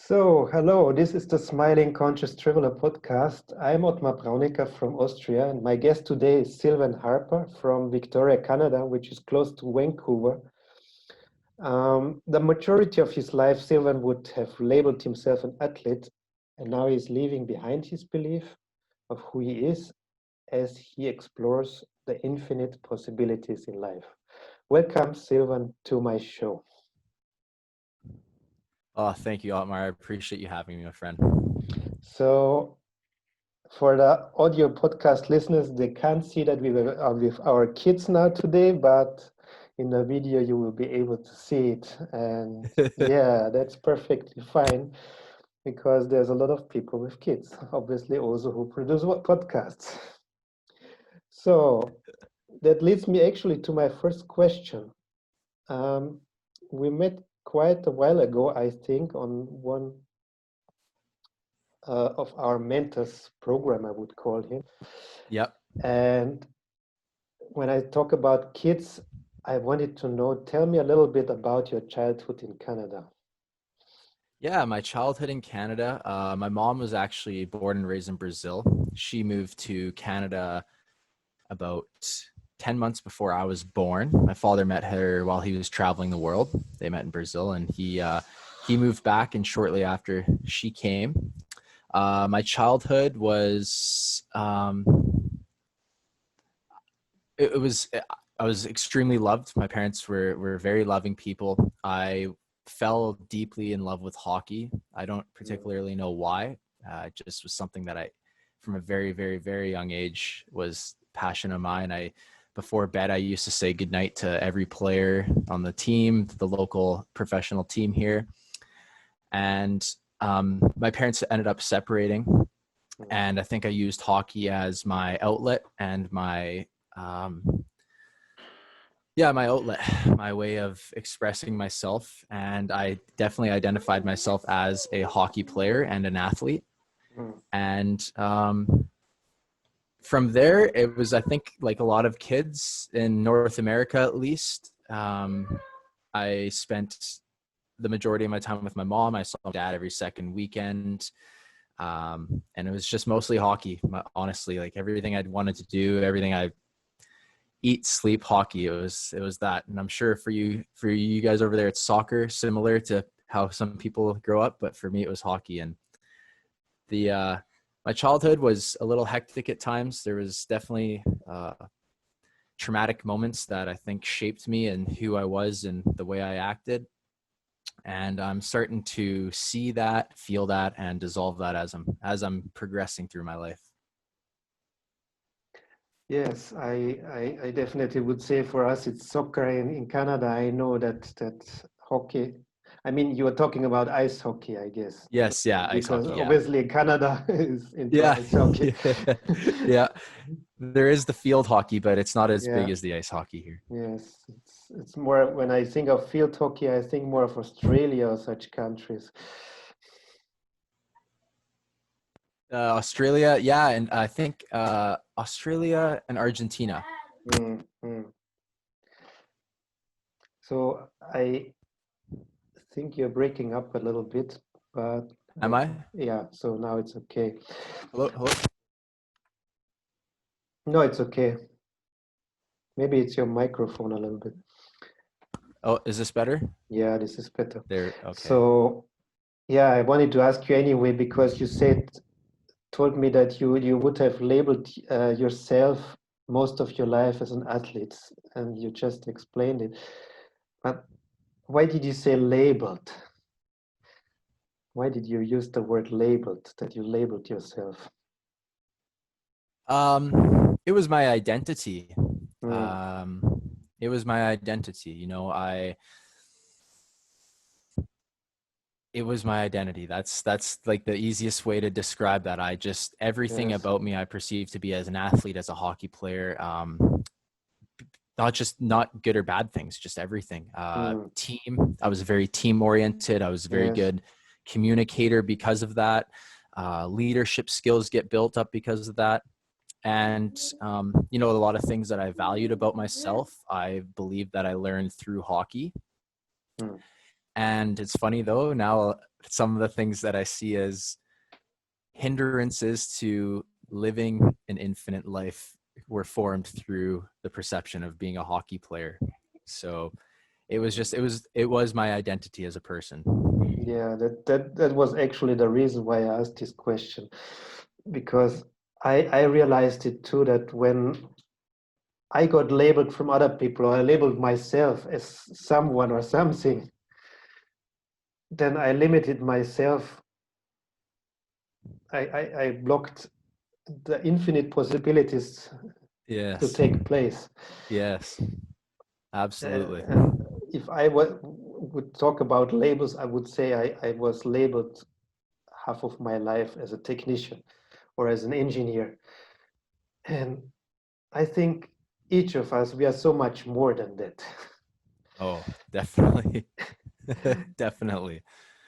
Hello, this is the Smiling Conscious Traveler podcast. I'm Ottmar Braunecker from Austria, and my guest today is Silvan Harper from Victoria, Canada, which is close to Vancouver. The majority of his life, Silvan would have labeled himself an athlete, and now he's leaving behind his belief of who he is as he explores the infinite possibilities in life. Welcome, Silvan, to my show. Oh, thank you, Otmar. I appreciate you having me, my friend. So, for the audio podcast listeners, they can't see that we are with our kids now today, but in the video you will be able to see it. And yeah, that's perfectly fine because there's a lot of people with kids, obviously also who produce podcasts. So that leads me actually to my first question. We met quite a while ago, I think, on one of our mentors program, I would call him. Yep. And when I talk about kids, I wanted to know, tell me a little bit about your childhood in Canada. Yeah, my childhood in Canada. My mom was actually born and raised in Brazil. She moved to Canada about 10 months before I was born. My father met her while he was traveling the world. They met in Brazil, and he moved back, and shortly after she came. My childhood was it was I was extremely loved. My parents were very loving people. I fell deeply in love with hockey. I don't particularly know why. It just was something that I, from a very, very, very young age, was passion of mine. Before bed, I used to say goodnight to every player on the team, the local professional team here. And my parents ended up separating. And I think I used hockey as my outlet and my my way of expressing myself. And I definitely identified myself as a hockey player and an athlete. And from there, it was, I think, like a lot of kids in North America, at least, I spent the majority of my time with my mom. I saw my dad every second weekend. And it was just mostly hockey, honestly. Like everything I'd wanted to do, everything I eat, sleep, hockey. It was that. And I'm sure for you guys over there, it's soccer, similar to how some people grow up. But for me, it was hockey. And my childhood was a little hectic at times. There was definitely traumatic moments that I think shaped me and who I was and the way I acted. And I'm starting to see that, feel that, and dissolve that as I'm progressing through my life. Yes, I definitely would say for us it's soccer in Canada. I know that hockey. I mean, you were talking about ice hockey, I guess. Yes, yeah, ice Because hockey, yeah. obviously Canada is into Yeah, ice hockey. yeah. There is the field hockey, but it's not as Yeah, big as the ice hockey here. yes. It's more when I think of field hockey, I think more of Australia or such countries. Australia, yeah, and I think Australia and Argentina. Mm. So I think you're breaking up a little bit, but Am I? yeah, so now it's okay. Hello, hello. No, it's okay. Maybe it's your microphone a little bit. Oh, is this better? Yeah, this is better. There. Okay. So yeah, I wanted to ask you anyway because you told me that you would have labeled yourself most of your life as an athlete, and you just explained it. But why did you say labeled? Why did you use the word labeled, that you labeled yourself? It was my identity. Mm, It was my identity. It was my identity. That's like the easiest way to describe that. Everything yes. about me, I perceive to be as an athlete, as a hockey player. Not good or bad things, just everything. Team. I was very team oriented. I was a very Yes. good communicator because of that. Leadership skills get built up because of that. And a lot of things that I valued about myself, I believe that I learned through hockey. Mm. And it's funny though, now some of the things that I see as hindrances to living an infinite life were formed through the perception of being a hockey player. So it was my identity as a person. Yeah, that was actually the reason why I asked this question, because I realized it too, that when I got labeled from other people, or I labeled myself as someone or something, then I limited myself. I blocked the infinite possibilities to Yes. take place. Yes. Absolutely. And if I would talk about labels, I would say I was labeled half of my life as a technician or as an engineer. And I think each of us, we are so much more than that. Oh, definitely. Definitely.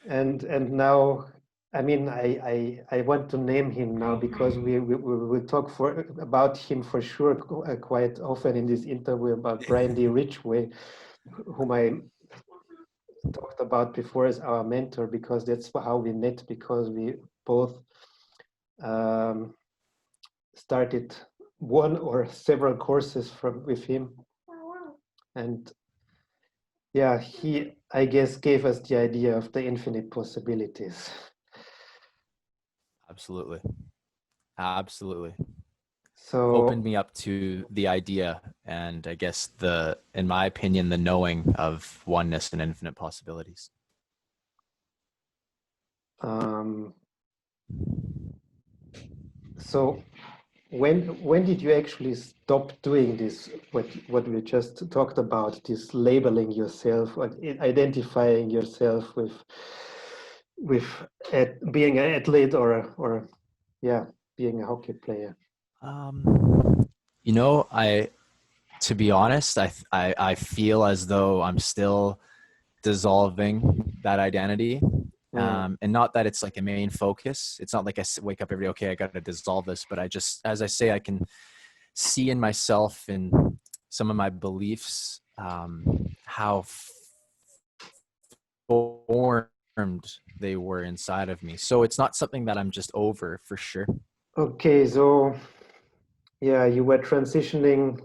And now, I mean, I want to name him now, because we will talk about him for sure quite often in this interview, about Brian D. Ridgway, whom I talked about before as our mentor, because that's how we met, because we both um, started one or several courses with him. And yeah, he, I guess, gave us the idea of the infinite possibilities. Absolutely. Absolutely. Opened So me up to the idea and I guess in my opinion, the knowing of oneness and infinite possibilities. um, so when did you actually stop doing this, what we just talked about, this labeling yourself or identifying yourself with being an athlete, or yeah, being a hockey player? Um, to be honest, I feel as though I'm still dissolving that identity. Mm. And not that it's like a main focus. It's not like I wake up every day, okay, I got to dissolve this, but I just, as I say, I can see in myself and some of my beliefs, how formed they were inside of me. So it's not something that I'm just over for sure. Okay, so yeah, you were transitioning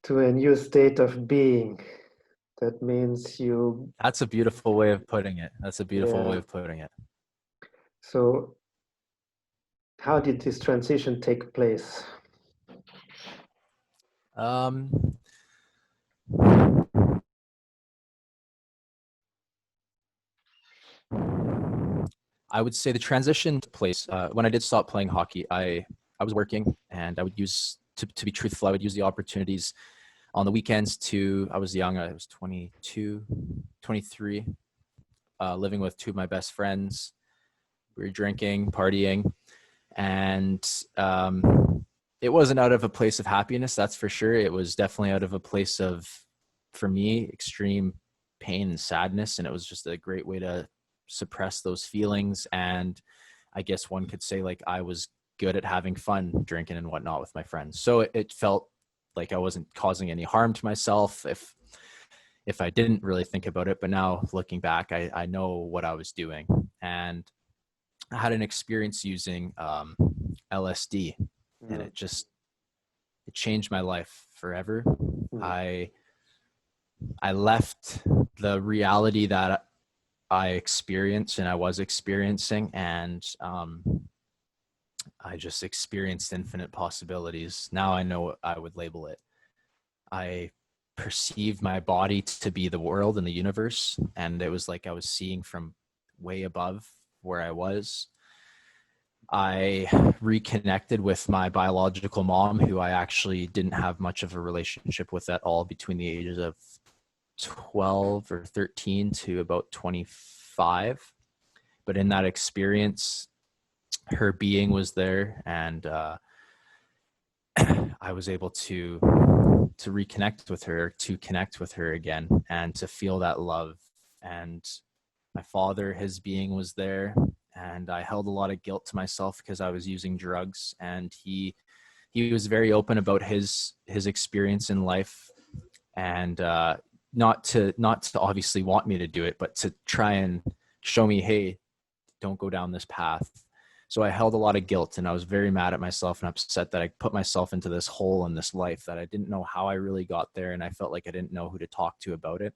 to a new state of being. That means you, That's a beautiful way of putting it. That's a beautiful way yeah. of putting it. So how did this transition take place? Um, I would say the transition took place when I did stop playing hockey. I was working, and I would use to be truthful, I would use the opportunities on the weekends to. I was young. I was 22, 23, living with two of my best friends. We were drinking, partying, and it wasn't out of a place of happiness, that's for sure. It was definitely out of a place of, for me, extreme pain and sadness, and it was just a great way to suppress those feelings. And I guess one could say, like, I was good at having fun drinking and whatnot with my friends, so it felt like I wasn't causing any harm to myself if I didn't really think about it. But now looking back, I know what I was doing. And I had an experience using LSD, and Mm. it changed my life forever. Mm. I left the reality that I experienced and I was experiencing, and I just experienced infinite possibilities. Now I know what I would label it. I perceived my body to be the world and the universe, and it was like I was seeing from way above where I was. I reconnected with my biological mom, who I actually didn't have much of a relationship with at all between the ages of 12 or 13 to about 25. But in that experience, her being was there, and I was able to reconnect with her, to connect with her again, and to feel that love. And my father, his being was there, and I held a lot of guilt to myself because I was using drugs, and he was very open about his experience in life. And not to obviously want me to do it, but to try and show me, hey, don't go down this path. So I held a lot of guilt, and I was very mad at myself and upset that I put myself into this hole in this life that I didn't know how I really got there, and I felt like I didn't know who to talk to about it.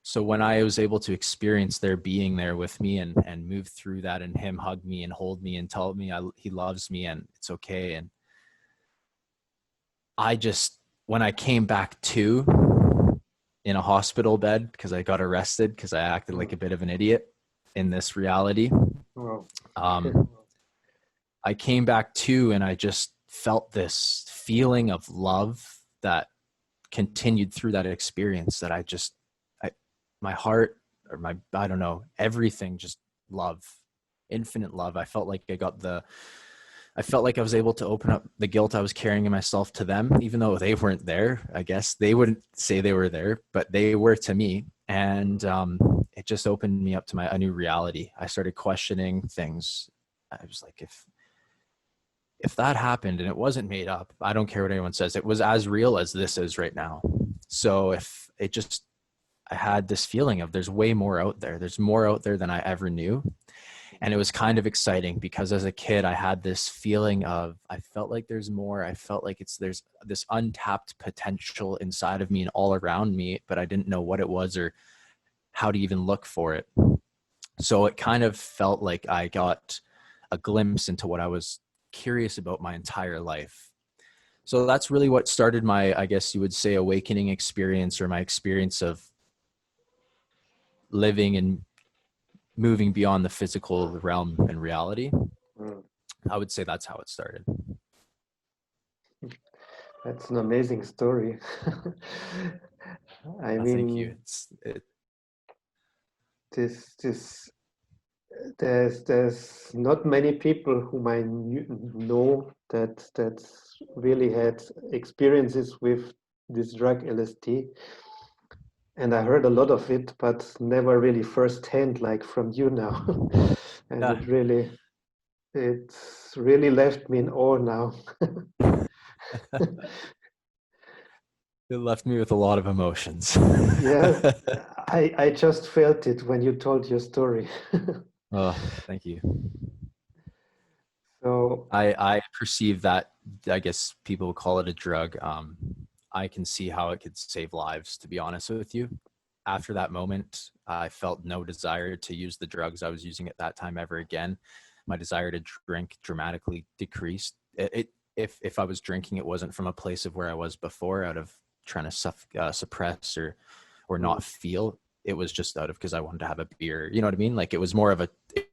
So when I was able to experience their being there with me and move through that, and him hug me and hold me and tell me he loves me and it's okay. And I just, when I came back to in a hospital bed because I got arrested because I acted like a bit of an idiot in this reality, Wow. I came back to, and I just felt this feeling of love that continued through that experience, that my heart, or I don't know, everything, just love, infinite love. I felt like I felt like I was able to open up the guilt I was carrying in myself to them, even though they weren't there. I guess they wouldn't say they were there, but they were to me. And it just opened me up to a new reality. I started questioning things. I was like, if that happened and it wasn't made up, I don't care what anyone says, it was as real as this is right now. So if it just, I had this feeling of there's way more out there. There's more out there than I ever knew. And it was kind of exciting because as a kid, I had this feeling of, I felt like there's more. I felt like there's this untapped potential inside of me and all around me, but I didn't know what it was or how to even look for it. So it kind of felt like I got a glimpse into what I was curious about my entire life. So that's really what started my, I guess you would say, awakening experience, or my experience of living and moving beyond the physical realm and reality. I would say that's how it started. That's an amazing story. I mean, thank you. this there's not many people whom I know that really had experiences with this drug LSD, and I heard a lot of it, but never really firsthand, like from you now. And Yeah. it's really left me in awe now. It left me with a lot of emotions. Yeah, I just felt it when you told your story. Oh, thank you. So I perceive that, I guess people would call it a drug. I can see how it could save lives, to be honest with you. After that moment, I felt no desire to use the drugs I was using at that time ever again. My desire to drink dramatically decreased. If I was drinking, it wasn't from a place of where I was before, out of trying to suppress or not feel. It was just out of, because I wanted to have a beer. You know what I mean? Like it was more of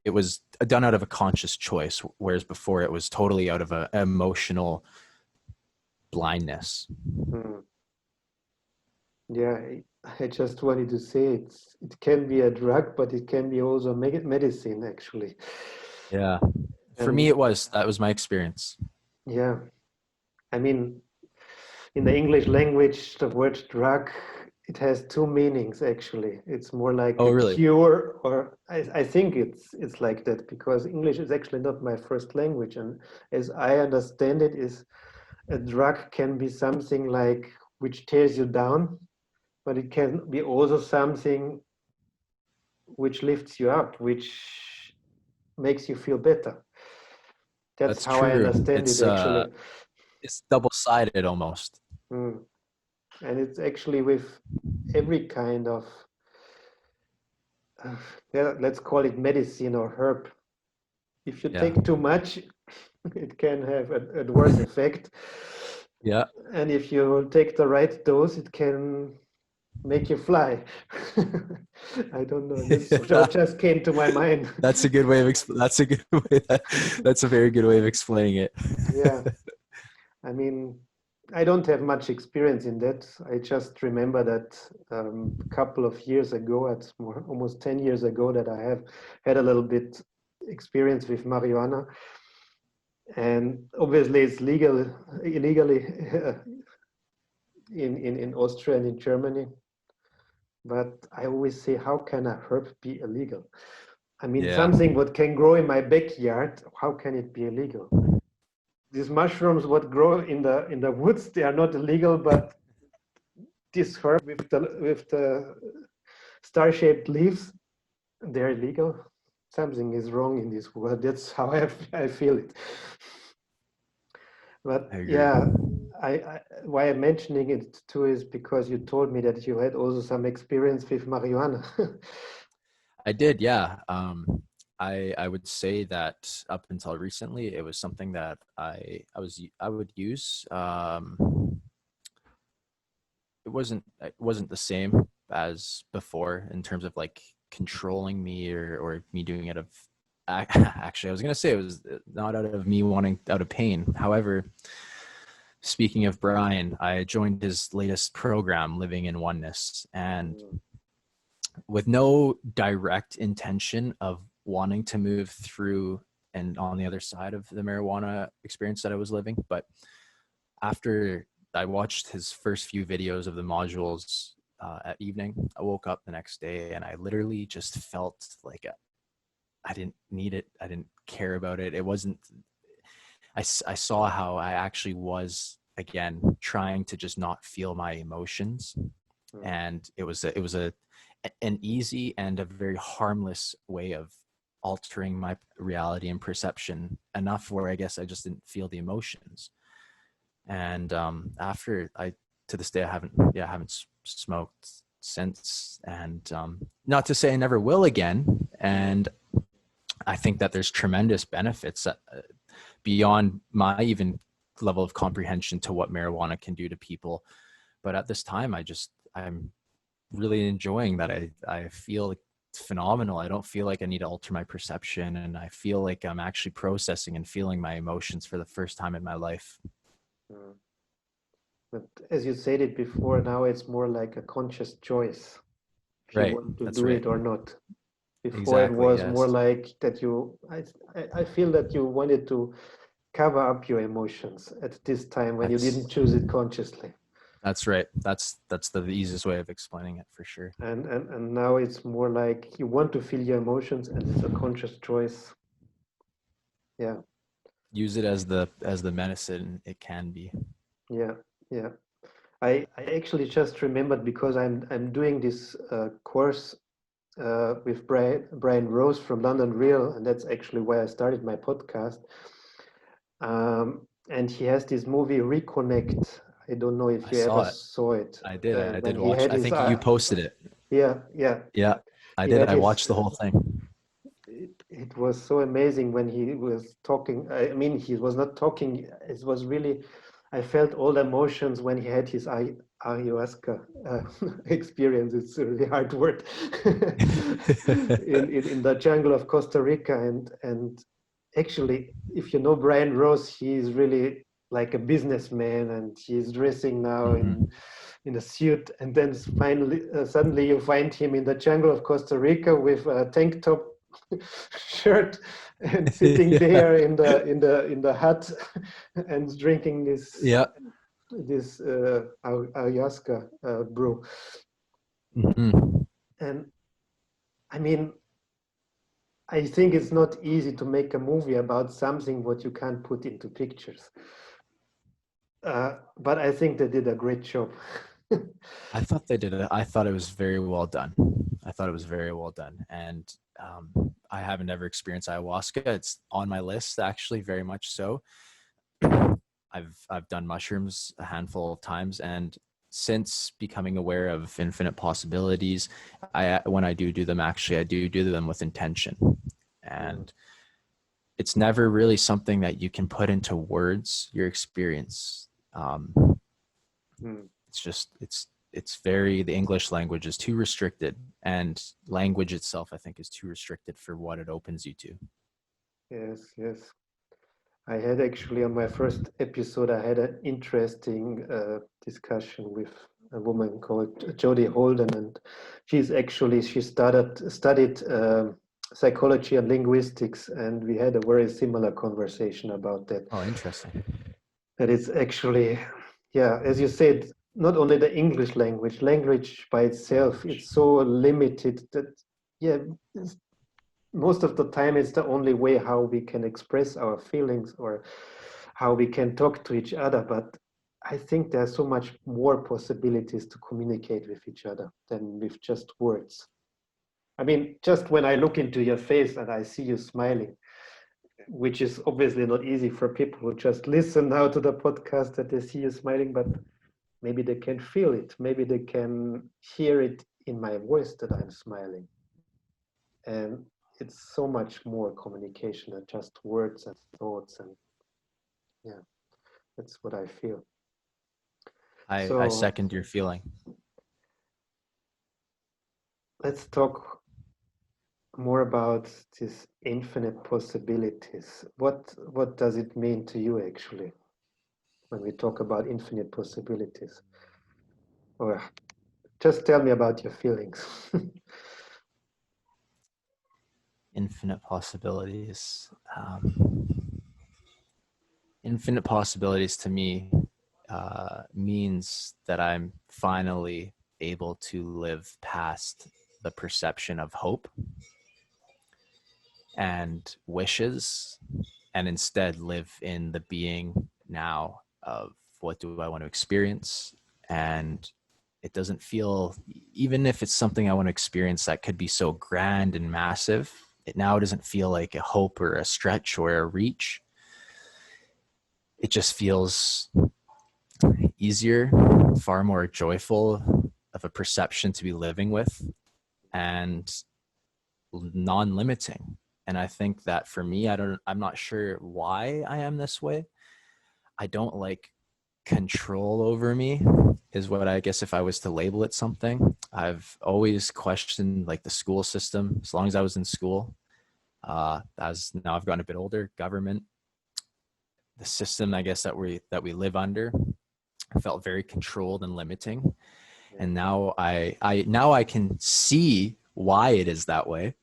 it was done out of a conscious choice, whereas before it was totally out of an emotional blindness. yeah, I just wanted to say it can be a drug, but it can be also medicine, actually. Yeah. For me, And that was my experience. yeah, I mean, in the English language, the word drug, it has two meanings, actually. It's more like Oh, a really? cure, or I think it's like that, because English is actually not my first language. And as I understand it, is a drug can be something like which tears you down, but it can be also something which lifts you up, which makes you feel better. That's That's how I true. understand it, actually. It's double-sided almost. Mm. And it's actually with every kind of, yeah, let's call it medicine or herb. If you Yeah. take too much, it can have an adverse effect. Yeah. And if you take the right dose, it can make you fly. I don't know. This just came to my mind. That's a good way of that's a good way that's a very good way of explaining it. Yeah. I mean, I don't have much experience in that. I just remember that a couple of years ago, it's almost 10 years ago, that I have had a little bit experience with marijuana. And obviously it's illegally in Austria and in Germany. But I always say, how can a herb be illegal? I mean, Yeah. something what can grow in my backyard, how can it be illegal? These mushrooms what grow in the woods, they are not illegal, but this herb with the star-shaped leaves, they're illegal. Something is wrong in this world. That's how I feel it. But I agree. yeah, why I'm mentioning it too is because you told me that you had also some experience with marijuana. I did, yeah. I would say that up until recently, it was something that I would use. It wasn't the same as before in terms of like controlling me or me doing it of actually I was gonna say it was not out of me wanting out of pain. However, speaking of Brian, I joined his latest program, Living in Oneness, and with no direct intention of wanting to move through and on the other side of the marijuana experience that I was living. But after I watched his first few videos of the modules at evening, I woke up the next day and I literally just felt like I didn't need it. I didn't care about it. It wasn't, I saw how I actually was, again, trying to just not feel my emotions. And it was an easy and a very harmless way of altering my reality and perception enough where I guess I just didn't feel the emotions. And after to this day, I haven't smoked since. And not to say I never will again. And I think that there's tremendous benefits beyond my even level of comprehension to what marijuana can do to people. But at this time, I'm really enjoying that. I feel phenomenal. I don't feel like I need to alter my perception, and I feel like I'm actually processing and feeling my emotions for the first time in my life. But as you said it before, now it's more like a conscious choice if you Right. want to That's do right. it or not. Before it Exactly. was more Yes. like that I feel that you wanted to cover up your emotions at this time when you That's didn't choose it consciously. that's right. That's the easiest way of explaining it for sure. And now it's more like you want to feel your emotions and it's a conscious choice. Yeah, Use it as the medicine it can be. yeah, yeah. I actually just remembered because I'm doing this course with Brian Rose from London Real, and that's actually where I started my podcast. And he has this movie Reconnect. I don't know if I you ever saw it. saw it. I did. I When did he watch. had I his think you posted it. yeah, yeah, Yeah, I he did. had I his watched the whole thing. it was so amazing when he was talking. I mean, he was not talking. It was really, I felt all the emotions when he had his ayahuasca experience. It's a really hard word in the jungle of Costa Rica. And actually, if you know Brian Rose, he's really like a businessman, and he's dressing now Mhm. in a suit. And then finally, suddenly, you find him in the jungle of Costa Rica with a tank top shirt and sitting Yeah. there in the hut and drinking Yeah. this ayahuasca brew. Mhm. And I mean, I think it's not easy to make a movie about something what you can't put into pictures. But I think they did a great job. I thought they did it. I thought it was very well done. I thought it was very well done. And I haven't ever experienced ayahuasca. It's on my list, actually, very much so. I've done mushrooms a handful of times, and since becoming aware of infinite possibilities, when I do them, actually, I do them with intention, Mm, and it's never really something that you can put into words. Your experience. mm. It's just it's very, the English language is too restricted, and language itself, I think, is too restricted for what it opens you to. Yes, yes. I had actually on my first episode, I had an interesting discussion with a woman called Jodie Holden, and she studied psychology and linguistics, and we had a very similar conversation about that. Oh, interesting. That it's actually, yeah, as you said, not only the English language by itself, Language. it's so limited that, yeah, most of the time it's the only way how we can express our feelings or how we can talk to each other. But I think there's so much more possibilities to communicate with each other than with just words. I mean, just when I look into your face and I see you smiling, which is obviously not easy for people who just listen now to the podcast, that they see you smiling, but maybe they can feel it. Maybe they can hear it in my voice that I'm smiling. And it's so much more communication than just words and thoughts. And yeah, that's what I feel. I So second your feeling. let's talk more about these infinite possibilities. What does it mean to you actually when we talk about infinite possibilities? Or just tell me about your feelings. Infinite possibilities. Infinite possibilities to me means that I'm finally able to live past the perception of hope and wishes, and instead live in the being now of what do I want to experience. And it doesn't feel, even if it's something I want to experience that could be so grand and massive, it now doesn't feel like a hope or a stretch or a reach. It just feels easier, far more joyful of a perception to be living with, and non-limiting. And I think that for me, I'm not sure why I am this way. I don't like control over me, is what I guess if I was to label it something. I've always questioned like the school system as long as I was in school. As now I've gotten a bit older, government, the system I guess that we live under, felt very controlled and limiting. And now I can see why it is that way,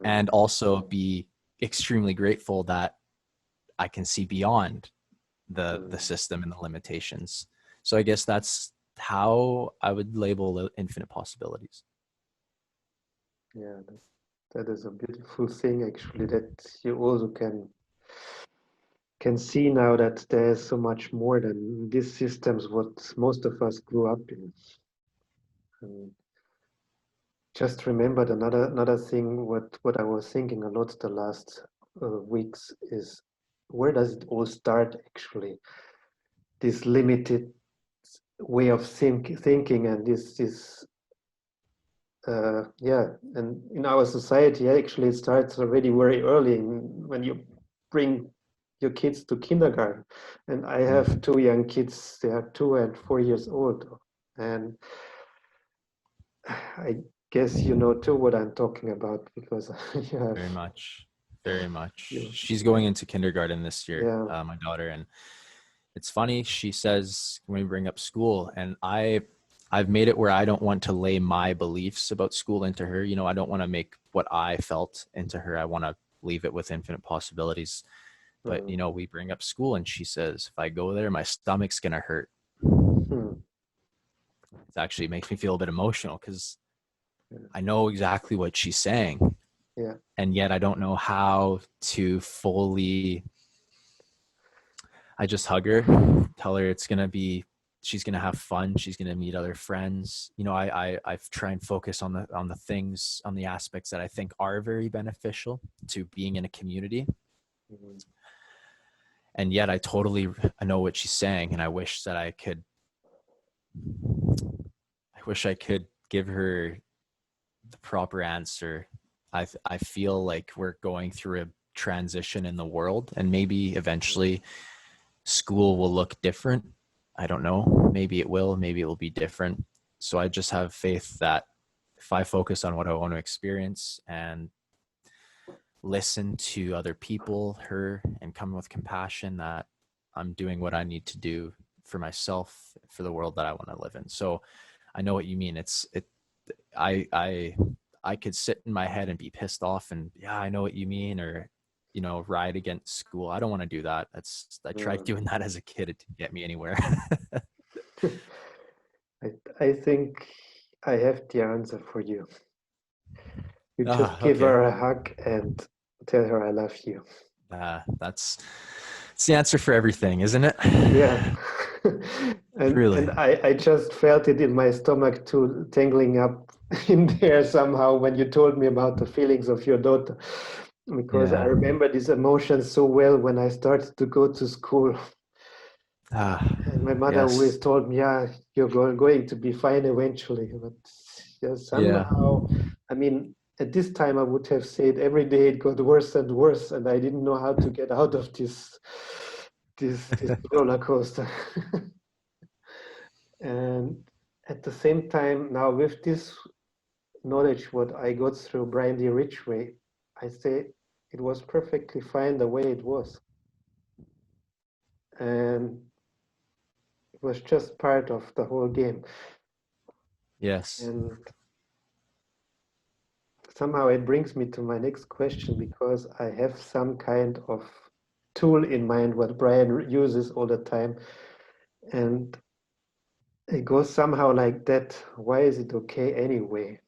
and also be extremely grateful that I can see beyond the system and the limitations. So I guess that's how I would label infinite possibilities. Yeah, that is a beautiful thing actually, that you also can see now that there's so much more than these systems what most of us grew up in. And just remembered another thing what I was thinking a lot the last weeks is, where does it all start actually? This limited way of thinking, and this yeah, and in our society actually it starts already very early when you bring your kids to kindergarten. And I have two young kids, they are 2 and 4 years old, and I guess you know too what I'm talking about, because you have Very much, very much. you She's going into kindergarten this year, yeah. my daughter, and it's funny. She says when we bring up school, and I've made it where I don't want to lay my beliefs about school into her. You know, I don't want to make what I felt into her. I want to leave it with infinite possibilities. But you know, we bring up school, and she says, if I go there, my stomach's gonna hurt. Hmm. It actually makes me feel a bit emotional because Yeah. I know exactly what she's saying, Yeah. and yet I don't know how to fully. I just hug her, tell her it's gonna be, she's gonna have fun, she's gonna meet other friends. You know, I try and focus on the things, on the aspects that I think are very beneficial to being in a community. Mhm. And yet I know what she's saying, and I wish I could give her the proper answer. I feel like we're going through a transition in the world, and maybe eventually school will look different. I don't know. Maybe it will. Maybe it will be different. So I just have faith that if I focus on what I want to experience and listen to other people, her, and come with compassion, that I'm doing what I need to do for myself, for the world that I want to live in. So I know what you mean. I could sit in my head and be pissed off and yeah, I know what you mean, or you know, ride against school. I don't want to do that. I tried Yeah. doing that as a kid. It didn't get me anywhere. I think I have the answer for you. You just give Okay. her a hug and tell her I love you. That's it's the answer for everything, isn't it? Yeah. And Really? I just felt it in my stomach too, tangling up in there somehow when you told me about the feelings of your daughter, because I Yeah. remember these emotions so well when I started to go to school. Ah, And my mother always yes. told me, yeah, you're going to be fine eventually. But yeah, Yeah. somehow, I mean, at this time I would have said every day it got worse and worse, and I didn't know how to get out of this roller coaster. And at the same time, now with this knowledge, what I got through Brian D. Ridgway, I say it was perfectly fine the way it was. And it was just part of the whole game. Yes. And somehow it brings me to my next question because I have some kind of tool in mind what Brian uses all the time. And it goes somehow like that. Why is it okay anyway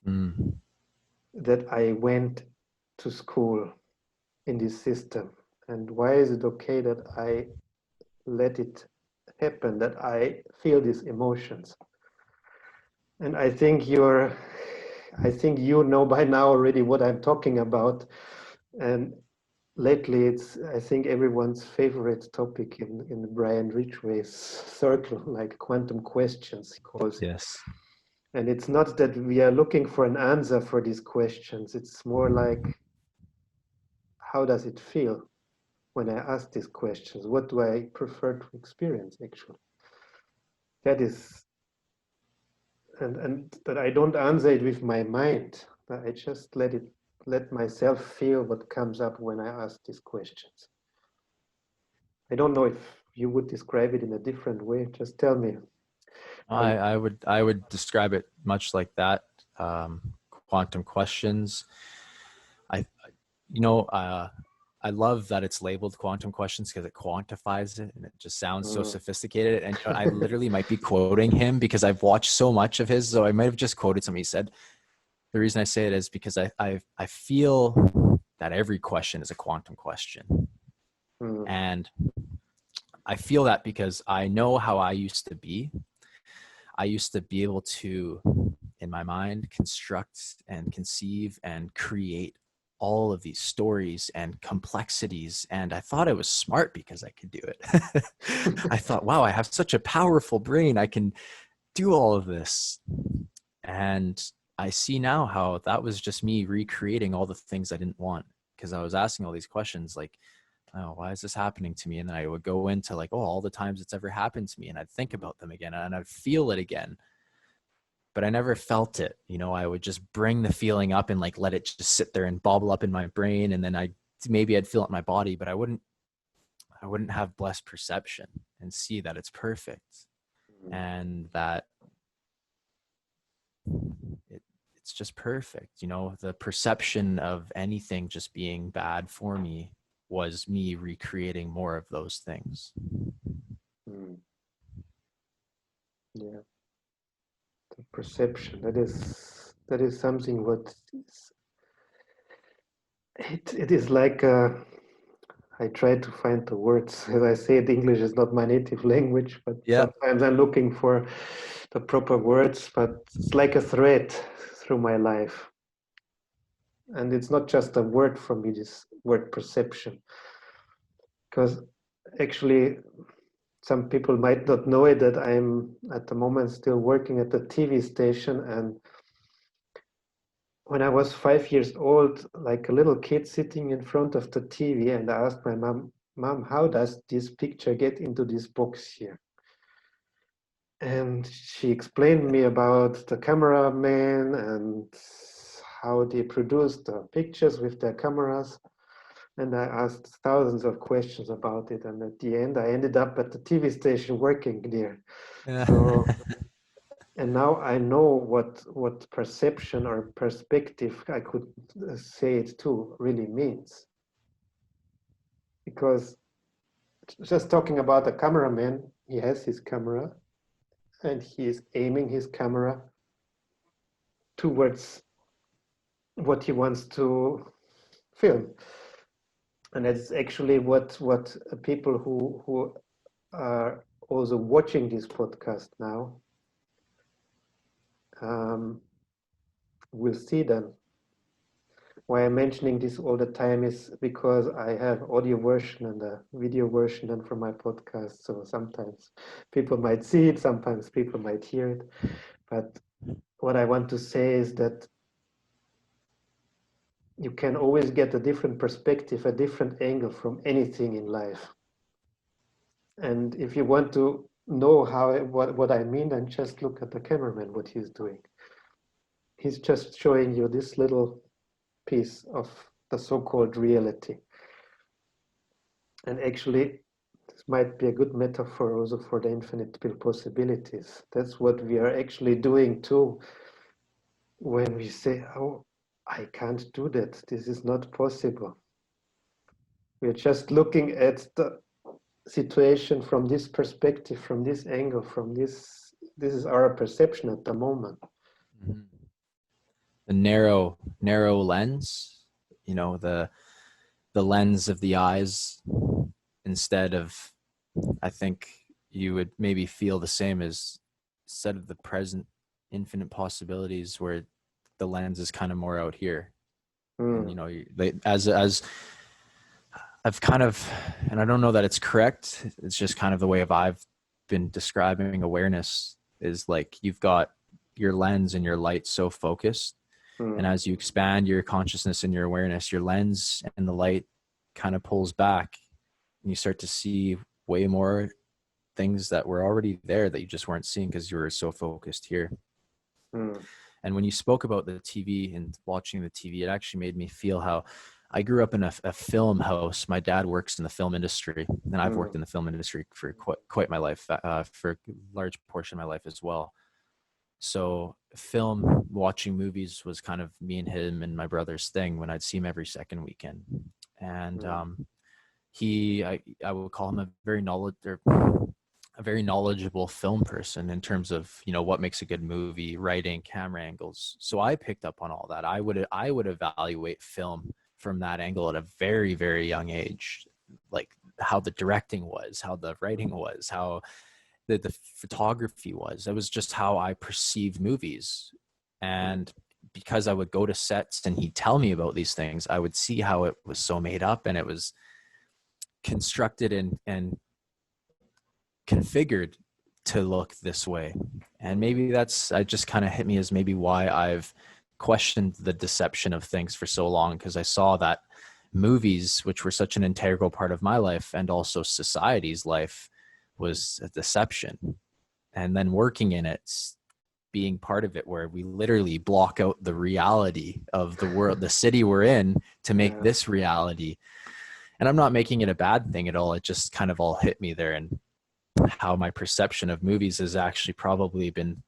Mm. that I went to school in this system? And why is it okay that I let it happen, that I feel these emotions? And I think you know by now already what I'm talking about. And lately it's I think everyone's favorite topic in Brian Ridgway's circle, like quantum questions, he calls it. Yes. And it's not that we are looking for an answer for these questions. It's more like, how does it feel when I ask these questions? What do I prefer to experience actually? That is, and that I don't answer it with my mind. But I just let myself feel what comes up when I ask these questions. I don't know if you would describe it in a different way. Just tell me how you. I would describe it much like that. Um, Quantum questions. I you know I love that it's labeled quantum questions because it quantifies it and it just sounds so Mm. sophisticated. And I literally might be quoting him because I've watched so much of his, so I might have just quoted something he said. The reason I say it is because I feel that every question is a quantum question, Mm. and I feel that because I know how I used to be. I used to be able to, in my mind, construct and conceive and create all of these stories and complexities. And I thought I was smart because I could do it. I thought, wow, I have such a powerful brain. I can do all of this. And I see now how that was just me recreating all the things I didn't want because I was asking all these questions like, oh, why is this happening to me? And then I would go into like, oh, all the times it's ever happened to me. And I'd think about them again and I'd feel it again. But I never felt it. I would just bring the feeling up and like let it just sit there and bobble up in my brain. And then maybe I'd feel it in my body, but I wouldn't have blessed perception and see that it's perfect and that it, it's just perfect. The perception of anything just being bad for me was me recreating more of those things. Mm. Yeah, the perception. That is something what is, it is like I try to find the words. As I said, English is not my native language, but Yeah. sometimes I'm looking for the proper words. But it's like a thread through my life. And it's not just a word for me, this word perception. Because actually, some people might not know it that I'm at the moment still working at the TV station. And when I was 5 years old, like a little kid sitting in front of the TV, and I asked my mom, how does this picture get into this box here? And she explained me about the cameraman and how they produced the pictures with their cameras. And I asked thousands of questions about it. And at the end, I ended up at the TV station working there. Yeah. So, and now I know what perception or perspective, I could say it too, really means. Because just talking about a cameraman, he has his camera and he is aiming his camera towards what he wants to film. And that's actually what people who are also watching this podcast now um, will see then. Why I'm mentioning this all the time is because I have audio version and a video version and from my podcast. So sometimes people might see it, sometimes people might hear it. But what I want to say is that you can always get a different perspective, a different angle from anything in life. And if you want to know what I mean, then just look at the cameraman, what he's doing. He's just showing you this little piece of the so-called reality. And actually, this might be a good metaphor also for the infinite possibilities. That's what we are actually doing too when we say, oh, I can't do that. This is not possible. We're just looking at the situation from this perspective, from this angle, from this is our perception at the moment. Mm-hmm. The narrow lens, the lens of the eyes, instead of, I think you would maybe feel the same, as instead of the present infinite possibilities, where the lens is kind of more out here. And as I've kind of, and I don't know that it's correct, it's just kind of the way I've been describing awareness, is like you've got your lens and your light so focused, and as you expand your consciousness and your awareness, your lens and the light kind of pulls back, and you start to see way more things that were already there that you just weren't seeing because you were so focused here. And when you spoke about the TV and watching the TV, it actually made me feel how I grew up in a film house. My dad works in the film industry, and I've worked in the film industry for quite my life, for a large portion of my life as well. So film, watching movies was kind of me and him and my brother's thing when I'd see him every second weekend. And I would call him a very knowledgeable film person in terms of, what makes a good movie, writing, camera angles. So I picked up on all that. I would evaluate film from that angle at a very, very young age, like how the directing was, how the writing was, how the photography was. It was just how I perceived movies. And because I would go to sets and he'd tell me about these things, I would see how it was so made up and it was constructed and configured to look this way. And maybe that's, I just kind of hit me as maybe why I've questioned the deception of things for so long, because I saw that movies, which were such an integral part of my life and also society's life, was a deception. And then working in it, being part of it, where we literally block out the reality of the world, the city we're in, to make this reality. And I'm not making it a bad thing at all. It just kind of all hit me there, and how my perception of movies has actually probably been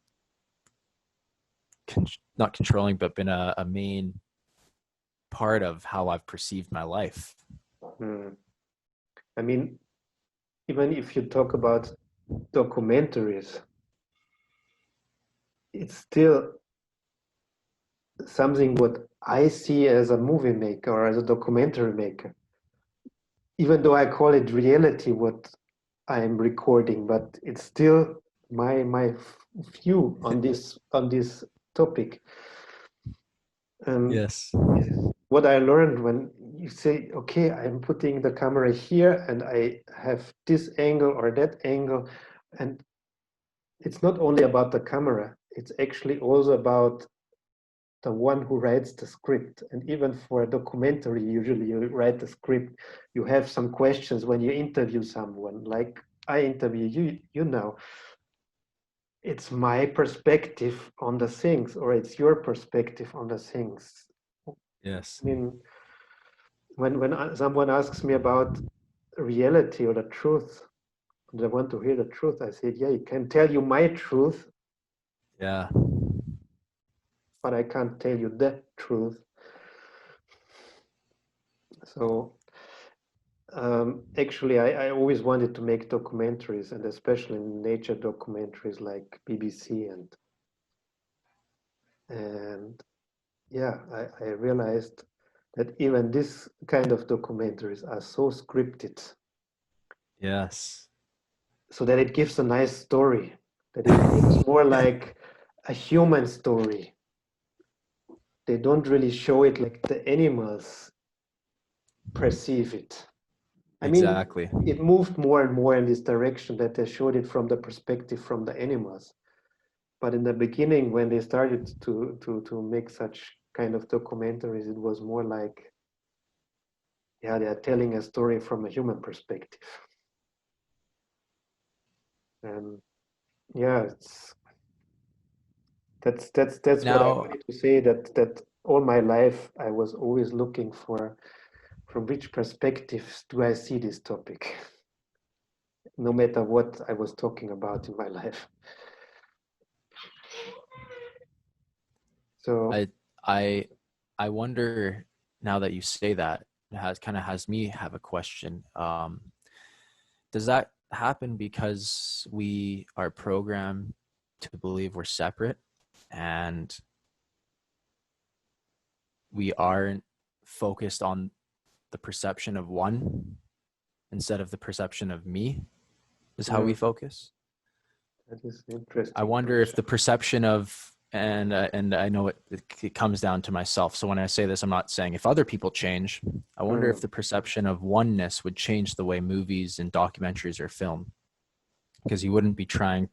not controlling, but been a main part of how I've perceived my life. I mean, even if you talk about documentaries, it's still something what I see as a movie maker or as a documentary maker. Even though I call it reality, what I'm recording, but it's still my view on this topic. Yes. What I learned when you say, okay, I'm putting the camera here and I have this angle or that angle, and it's not only about the camera, it's actually also about the one who writes the script. And even for a documentary, usually you write the script, you have some questions when you interview someone, like I interview you now. It's my perspective on the things, or it's your perspective on the things. Yes. I mean, when someone asks me about reality or the truth, and I want to hear the truth, I said, yeah, I can tell you my truth, Yeah. but I can't tell you the truth. So actually, I always wanted to make documentaries, and especially nature documentaries like BBC and yeah, I realized that even this kind of documentaries are so scripted. Yes. so that it gives a nice story, that it looks more like a human story. They don't really show it like the animals perceive it. I mean, Exactly. it moved more and more in this direction that they showed it from the perspective from the animals. But in the beginning, when they started to make such kind of documentaries, it was more like, yeah, they are telling a story from a human perspective. And yeah, that's what I Now, wanted to say. That all my life I was always looking for, from which perspectives do I see this topic, no matter what I was talking about in my life. So I I I wonder, now that you say that, it has me have a question. Does that happen because we are programmed to believe we're separate, and we aren't focused on the perception of one instead of the perception of me, is how we focus? that is an I interesting wonder if question. the perception of, and I know it comes down to myself. So when I say this, I'm not saying if other people change. I wonder if the perception of oneness would change the way movies and documentaries are filmed, because you wouldn't be trying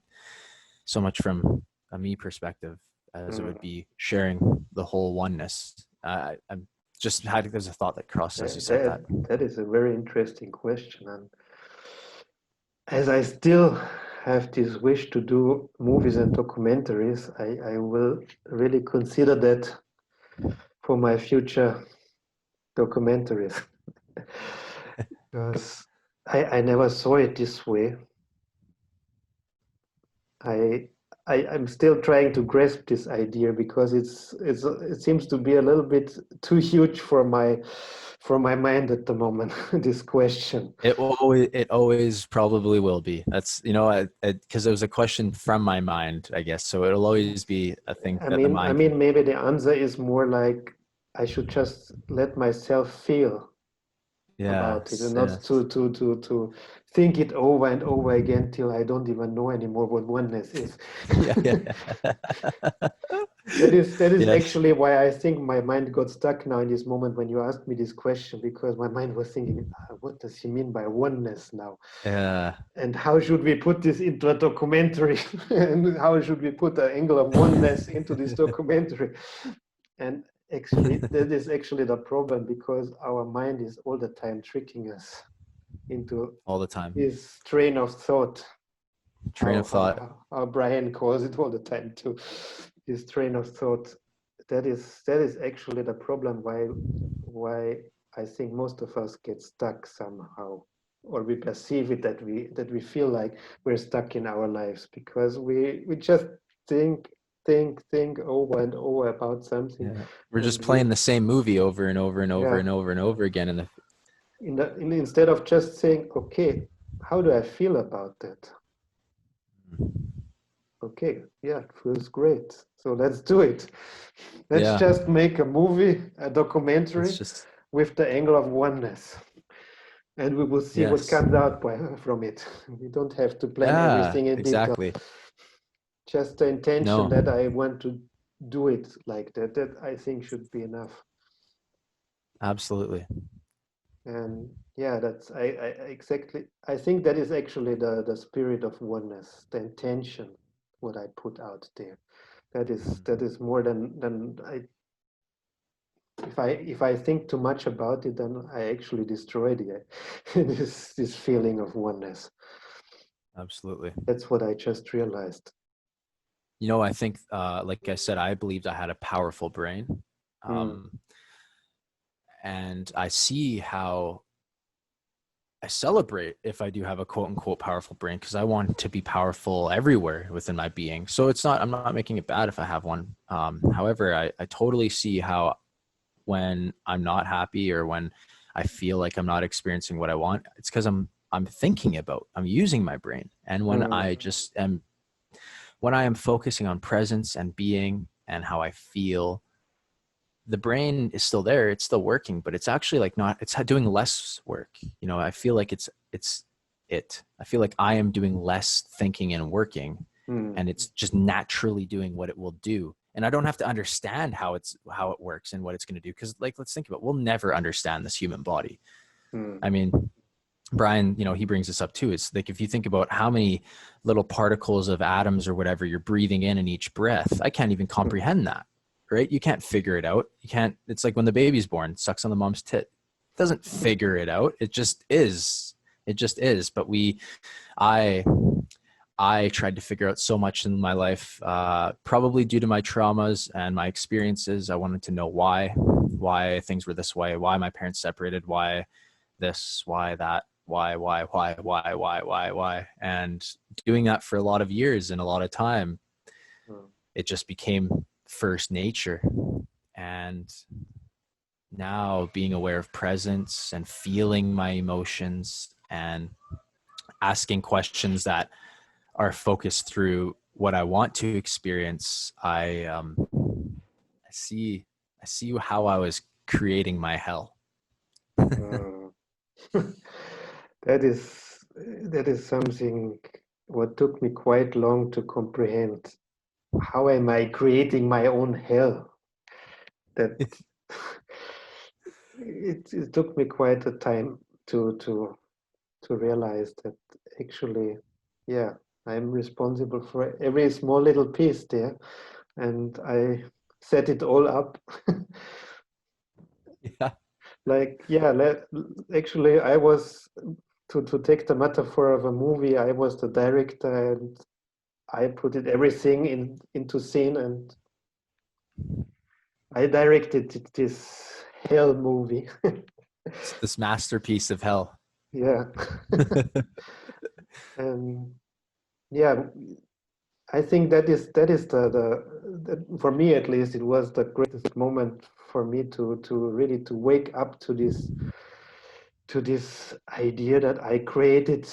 so much from a me perspective as it would be sharing the whole oneness. I'm just had, there's a thought that crossed as you said that. That is a very interesting question. And as I still have this wish to do movies and documentaries, I will really consider that for my future documentaries. Because I never saw it this way. I, I'm still trying to grasp this idea because it seems to be a little bit too huge for my mind at the moment. This question. It always probably will be. That's, because it was a question from my mind, I guess. So it'll always be a thing that the I mind can. mean, maybe the answer is more like I should just let myself feel about it and Yes, not yes. to think it over and over again till I don't even know anymore what oneness is. Yeah, yeah. That is Yes. actually why I think my mind got stuck now in this moment when you asked me this question, because my mind was thinking, what does he mean by oneness now? Yeah. And how should we put this into a documentary? And how should we put the angle of oneness into this documentary? And actually, that is actually the problem, because our mind is all the time tricking us into All the time. this train of thought. Train of thought. How Brian calls it all the time too. This train of thought. That is actually the problem. Why I think most of us get stuck somehow, or we perceive it that we feel like we're stuck in our lives, because we just think think over and over about something, Yeah. We're just and playing the same movie over and over and over yeah, and over and over again. And instead of just saying, okay, how do I feel about that? Okay, yeah, it feels great. So let's do it. Let's yeah, just make a movie, a it's documentary just, with the angle of oneness, and we will see what yes. comes out from it. We don't have to plan Yeah, everything in detail. exactly. Just the intention No, that I want to do it like that, that I think should be enough. absolutely. And yeah, exactly, I think that is actually the spirit of oneness, the intention, what I put out there. That is more than I, if I think too much about it, then I actually destroy the this feeling of oneness. Absolutely. That's what I just realized. I think, like I said, I believed I had a powerful brain. Mm, Um, and I see how I celebrate if I do have a quote unquote powerful brain, because I want to be powerful everywhere within my being. So I'm not making it bad if I have one. However, I totally see how when I'm not happy or when I feel like I'm not experiencing what I want, it's because I'm using my brain. And when I am focusing on presence and being and how I feel, the brain is still there, it's still working, but it's actually like not, it's doing less work. I feel like it's it. I feel like I am doing less thinking and working, Mm. and it's just naturally doing what it will do. And I don't have to understand how it works and what it's going to do. Because, like, let's think about it. We'll never understand this human body. Mm. I mean, Brian, he brings this up too. It's like, if you think about how many little particles of atoms or whatever you're breathing in each breath, I can't even comprehend that, right? You can't figure it out. You can't. It's like when the baby's born, sucks on the mom's tit. It doesn't figure it out. It just is. It just is. But I tried to figure out so much in my life, probably due to my traumas and my experiences. I wanted to know why things were this way, why my parents separated, why this, why that, why. And doing that for a lot of years and a lot of time, it just became first nature. And now being aware of presence and feeling my emotions and asking questions that are focused through what I want to experience, I see how I was creating my hell. Mm. That is something what took me quite long to comprehend. How am I creating my own hell? That it took me quite a time to realize that actually, yeah, I'm responsible for every small little piece there, and I set it all up. Yeah. Like, yeah, actually, I was to take the metaphor of a movie. I was the director, and I put it everything into scene, and I directed this hell movie. It's this masterpiece of hell. Yeah, and yeah, I think that is for me at least, it was the greatest moment for me to really to wake up to this idea that I created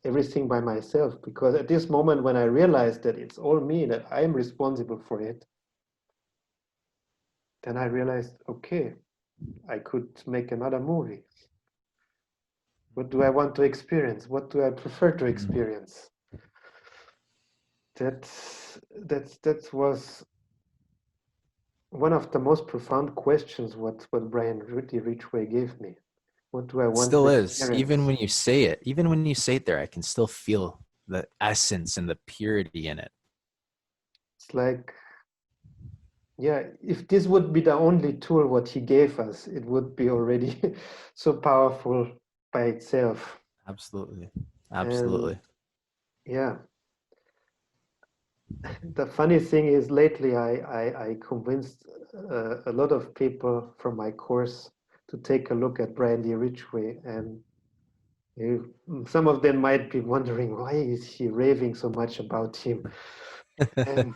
everything by myself. Because at this moment when I realized that it's all me, that I am responsible for it, then I realized, okay, I could make another movie. What do I want to experience? What do I prefer to experience? That was one of the most profound questions what Brian Rudy Ridgway gave me. What do I It want to still is. Even experience? when you say it, there, I can still feel the essence and the purity in it. It's like, yeah, if this would be the only tool what he gave us, it would be already so powerful by itself. Absolutely. And Absolutely. yeah, the funny thing is lately I convinced a lot of people from my course to take a look at Brandy Ridgway, and some of them might be wondering, why is he raving so much about him? And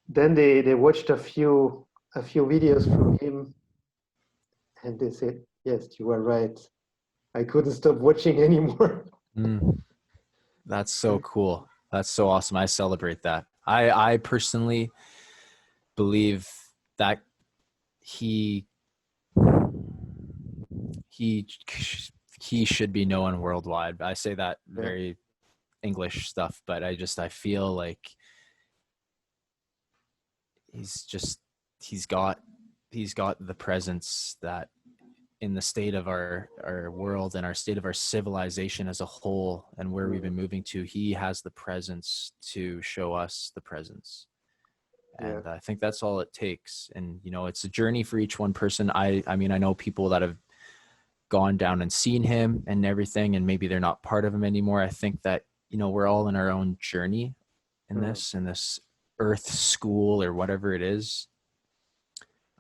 then they watched a few videos from him, and they said, yes, you are right. I couldn't stop watching anymore. Mm, that's so cool. That's so awesome. I celebrate that. I personally believe that he he he should be known worldwide. I say that Yeah. very English stuff, but I feel like he's he's got the presence that, in the state of our world and our state of our civilization as a whole and where we've been moving to, he has the presence to show us the presence. Yeah. And I think that's all it takes. And it's a journey for each one person. I mean, I know people that have gone down and seen him and everything, and maybe they're not part of him anymore. I think that we're all in our own journey in this earth school or whatever it is.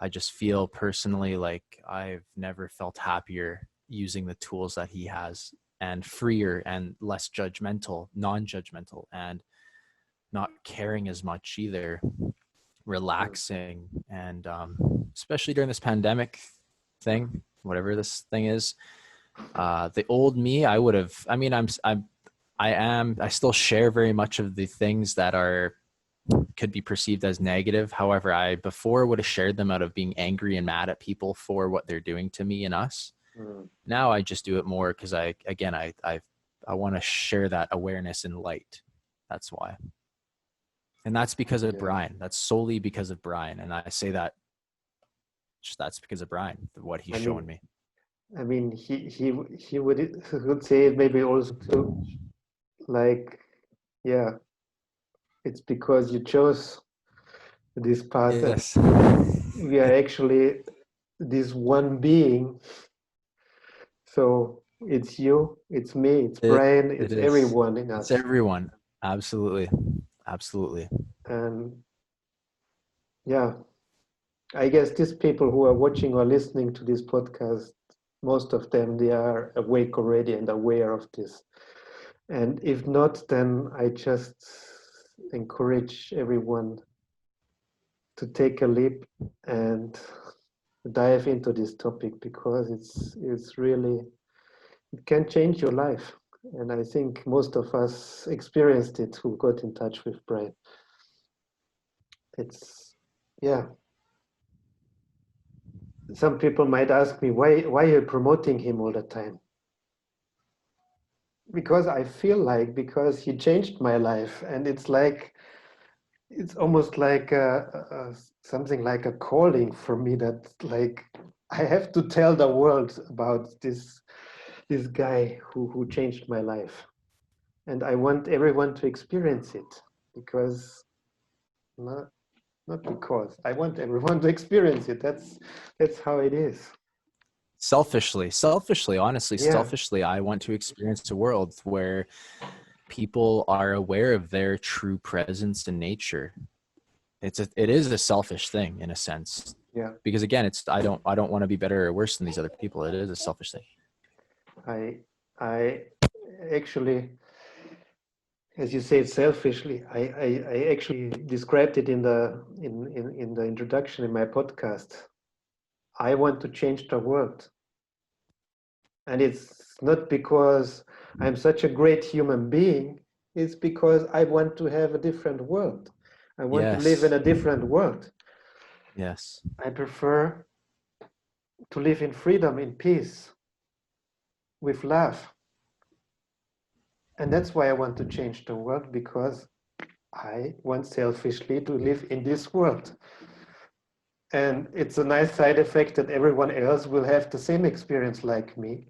I just feel personally like I've never felt happier using the tools that he has, and freer and less judgmental, non-judgmental, and not caring as much either, relaxing. And especially during this pandemic thing, whatever this thing is, the old me, I would have, I mean, I still share very much of the things that could be perceived as negative. However, I before would have shared them out of being angry and mad at people for what they're doing to me and us. Now I just do it more because I I want to share that awareness and light. That's why. And that's because of Brian. That's solely because of Brian. And I say that that's because of Brian, what he's showing me. I mean, he would say it maybe also too, like, yeah, it's because you chose this path, Yes. and we are actually this one being. So it's you, it's me, it's Brian, It it's is. everyone in It's us. everyone. Absolutely. Absolutely. And yeah, I guess these people who are watching or listening to this podcast, most of them, they are awake already and aware of this. And if not, then I just encourage everyone to take a leap and dive into this topic, because it's really, it can change your life. And I think most of us experienced it who got in touch with Brian. It's, yeah. Some people might ask me, why are you promoting him all the time? Because I feel like, because he changed my life, and it's like, it's almost like something like a calling for me, that like I have to tell the world about this guy who changed my life, and I want everyone to experience it, because not because I want everyone to experience it. That's how it is. Selfishly, honestly, Yeah. selfishly, I want to experience a world where people are aware of their true presence in nature. It is a selfish thing in a sense. Yeah. Because again, I don't want to be better or worse than these other people. It is a selfish thing. I actually, as you say, selfishly, I actually described it in the introduction in my podcast. I want to change the world. And it's not because I'm such a great human being, it's because I want to have a different world. I want to live in Yes. a different world. Yes. I prefer to live in freedom, in peace, with love. And that's why I want to change the world, because I want selfishly to live in this world. And it's a nice side effect that everyone else will have the same experience like me.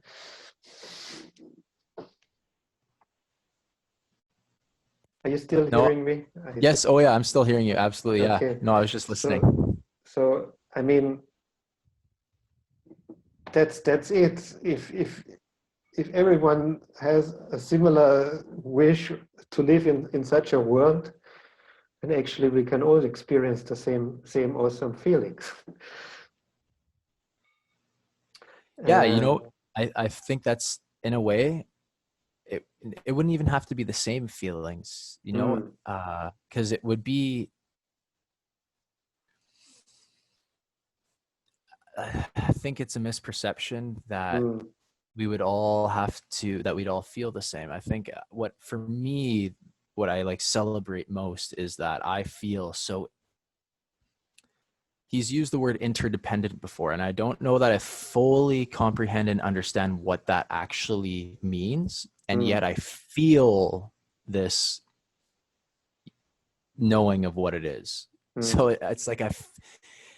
Are you still No. hearing me? Yes. Oh yeah. I'm still hearing you. Absolutely. Yeah. Okay. No, I was just listening. So I mean, that's it. If everyone has a similar wish to live in such a world, then actually we can all experience the same awesome feelings. Yeah. And I think that's in a way, it wouldn't even have to be the same feelings, because it would be, I think it's a misperception that we'd all feel the same. I think what I like celebrate most is that I feel so. He's used the word interdependent before, and I don't know that I fully comprehend and understand what that actually means. And yet I feel this knowing of what it is. So it's like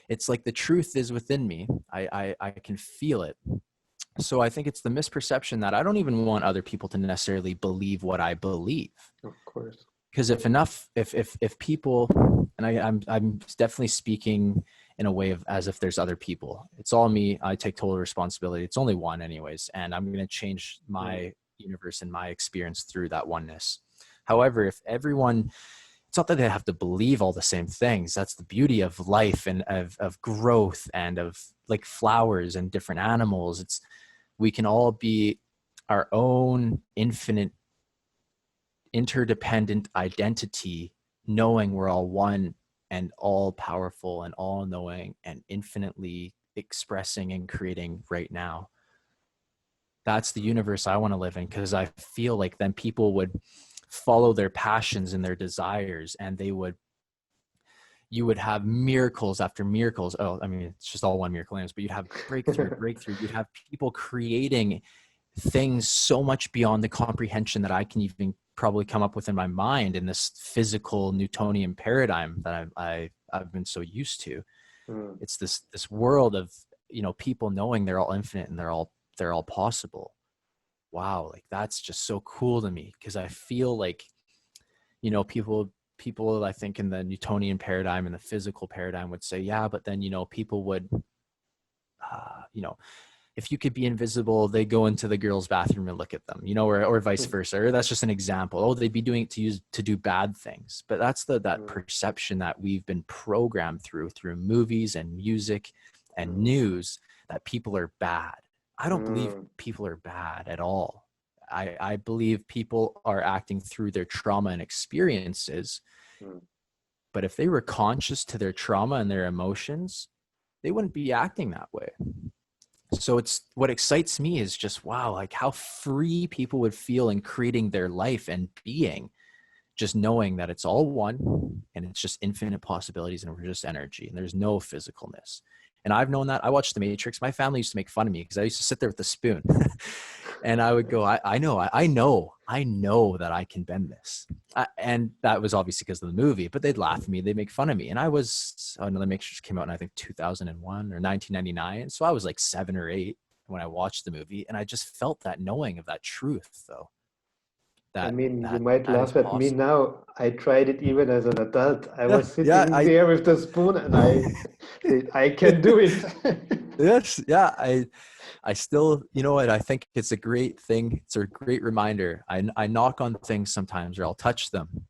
it's like the truth is within me. I can feel it. So I think it's the misperception that I don't even want other people to necessarily believe what I believe. of course. Because if people, and I'm definitely speaking in a way of as if there's other people. It's all me. I take total responsibility. It's only one anyways, and I'm going to change my universe and my experience through that oneness. However, if everyone, it's not that they have to believe all the same things. That's the beauty of life and of growth and of like flowers and different animals. We can all be our own infinite interdependent identity, knowing we're all one and all powerful and all knowing and infinitely expressing and creating right now. That's the universe I want to live in, because I feel like then people would follow their passions and their desires, and you would have miracles after miracles. Oh, I mean, it's just all one miracle, but you'd have breakthrough. You'd have people creating things so much beyond the comprehension that I can even probably come up with in my mind in this physical Newtonian paradigm that I've been so used to. Mm. It's this world of, people knowing they're all infinite and they're all possible. Wow, like that's just so cool to me, because I feel like, people I think in the Newtonian paradigm and the physical paradigm would say, yeah, but then, people would, uh, you know, if you could be invisible, they go into the girl's bathroom and look at them, or vice versa. Or that's just an example. Oh, they'd be doing it to do bad things. But that's that perception that we've been programmed through movies and music and news, that people are bad. I don't believe people are bad at all. I believe people are acting through their trauma and experiences. But if they were conscious to their trauma and their emotions, they wouldn't be acting that way. So it's what excites me is just, wow, like how free people would feel in creating their life and being, just knowing that it's all one and it's just infinite possibilities and we're just energy and there's no physicalness. And I've known that. I watched The Matrix. My family used to make fun of me because I used to sit there with the spoon and I would go, I know that I can bend this. And that was obviously because of the movie, but they'd laugh at me. They'd make fun of me. And another Matrix came out in, I think, 2001 or 1999. So I was like 7 or 8 when I watched the movie. And I just felt that knowing of that truth, though. I That mean, you that might that is laugh at me possible. now. I tried it even as an adult. I Yeah, was yeah, sitting there with the spoon and I said, I can do it. yes, yeah. I still, you know what? I think it's a great thing. It's a great reminder. I knock on things sometimes, or I'll touch them,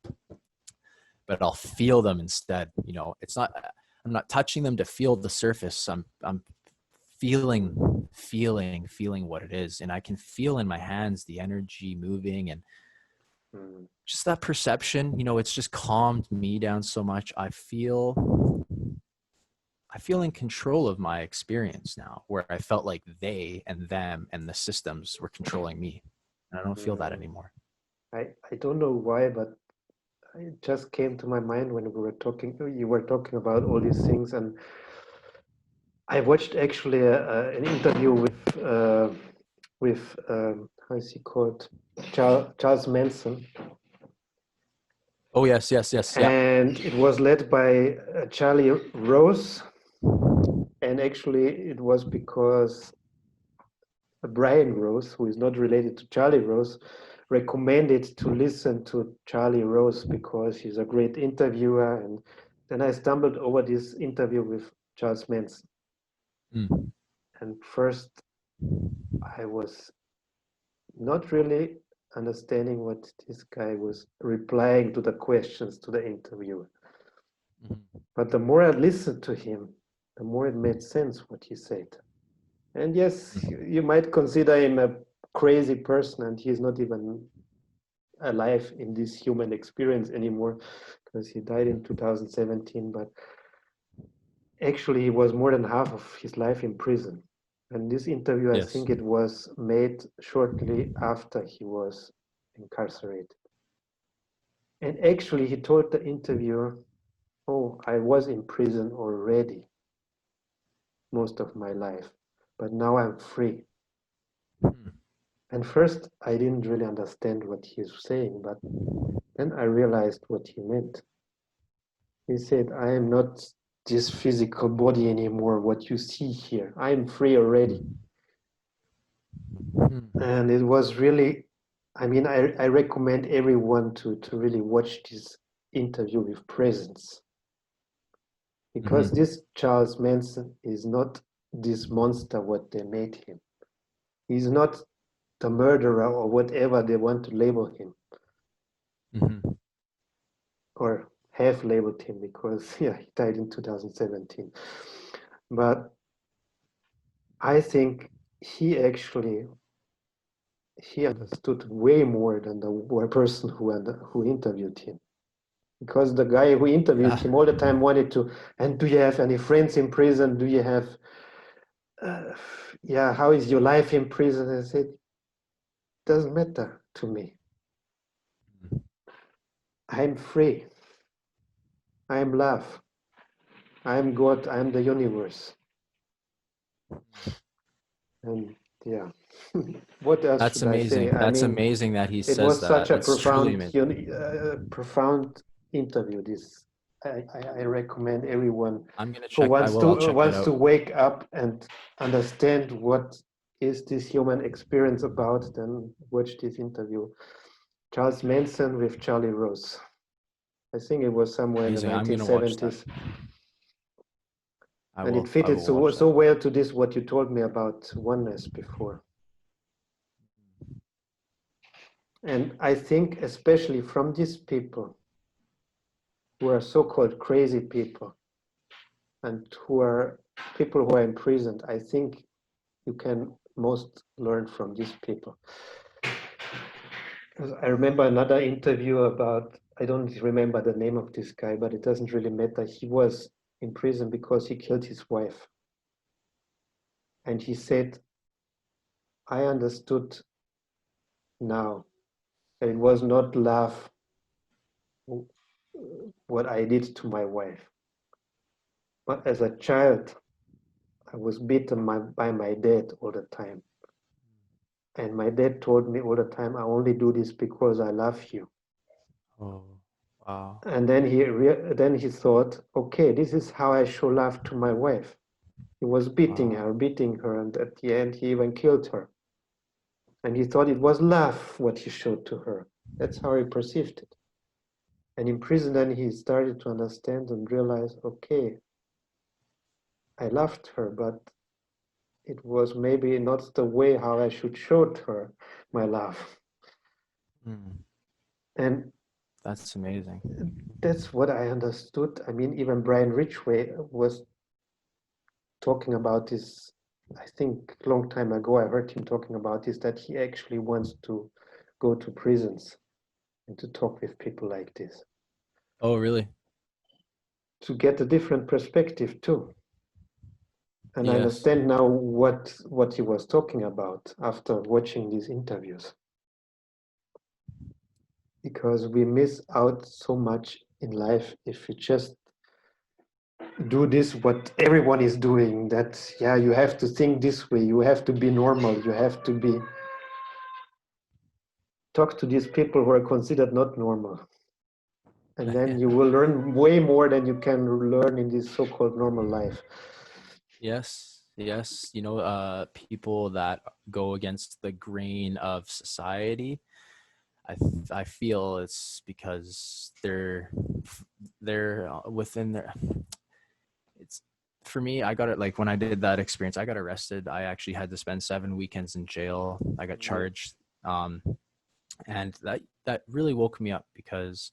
but I'll feel them instead. It's not. I'm not touching them to feel the surface. I'm feeling what it is, and I can feel in my hands the energy moving, and just that perception. It's just calmed me down so much. I feel in control of my experience now, where I felt like they and them and the systems were controlling me. And I don't feel that anymore. I don't know why, but it just came to my mind when you were talking about all these things. And I watched actually an interview with how is he called? Charles Manson. Oh, yes, yes, yes. Yeah. And it was led by Charlie Rose. And actually, it was because Brian Rose, who is not related to Charlie Rose, recommended to listen to Charlie Rose because he's a great interviewer. And then I stumbled over this interview with Charles Manson. Mm. And first, I was not really understanding what this guy was replying to the questions to the interviewer. Mm-hmm. But the more I listened to him, the more it made sense what he said. And yes, you might consider him a crazy person, and he's not even alive in this human experience anymore because he died in 2017. But actually, he was more than half of his life in prison. And this interview, I Yes. think it was made shortly after he was incarcerated. And actually, he told the interviewer, oh, I was in prison already most of my life, but now I'm free. Mm. And first, I didn't really understand what he was saying, but then I realized what he meant. He said, I am not this physical body anymore, what you see here. I am free already. Mm. And it was really, I mean, I recommend everyone to really watch this interview with presence. Because Mm-hmm. this Charles Manson is not this monster what they made him. He's not the murderer or whatever they want to label him Mm-hmm. or have labeled him because yeah, he died in 2017. But I think he understood way more than the person who interviewed him. Because the guy who interviewed Yeah. him all the time wanted to, and do you have any friends in prison? Do you have, yeah, how is your life in prison? I said, doesn't matter to me. I'm free. I'm love. I'm God. I'm the universe. And yeah. What else That's should I say? amazing. I That's mean, amazing that he it says was such that. a It's truly amazing. profound interview. This I recommend everyone I'm gonna who check. I will. I'll check it wants to out. wake up and understand what is this human experience about. Then watch this interview. Charles Manson with Charlie Rose. I think it was somewhere in the Amazing. I'm gonna watch that. 1970s, I and it will. I fitted will watch so that. well to this what you told me about oneness before. And I think especially from these people who are so-called crazy people and who are people who are imprisoned, I think you can most learn from these people. I remember another interview about, I don't remember the name of this guy, but it doesn't really matter. He was in prison because he killed his wife. And he said, I understood now that it was not love what I did to my wife. But as a child, I was beaten by my dad all the time. And my dad told me all the time, I only do this because I love you. Oh, wow. And then he thought, okay, this is how I show love to my wife. He was Wow. beating her, and at the end he even killed her. And he thought it was love what he showed to her. That's how he perceived it. And in prison then he started to understand and realize, okay, I loved her, but it was maybe not the way how I should show her my love. Mm, And that's amazing. that's what I understood. I mean, even Brian Ridgway was talking about this, I think a long time ago, I heard him talking about this, that he actually wants to go to prisons and to talk with people like this, Oh, really? to get a different perspective too. And I Yes. understand now what he was talking about after watching these interviews. Because we miss out so much in life if we just do this what everyone is doing, that yeah, you have to think this way, you have to be normal, you have to be talk to these people who are considered not normal, and then you will learn way more than you can learn in this so-called normal life. Yes. Yes. People that go against the grain of society. I feel it's because they're within their. It's for me. I got it like when I did that experience. I got arrested. I actually had to spend 7 weekends in jail. I got charged, and that really woke me up because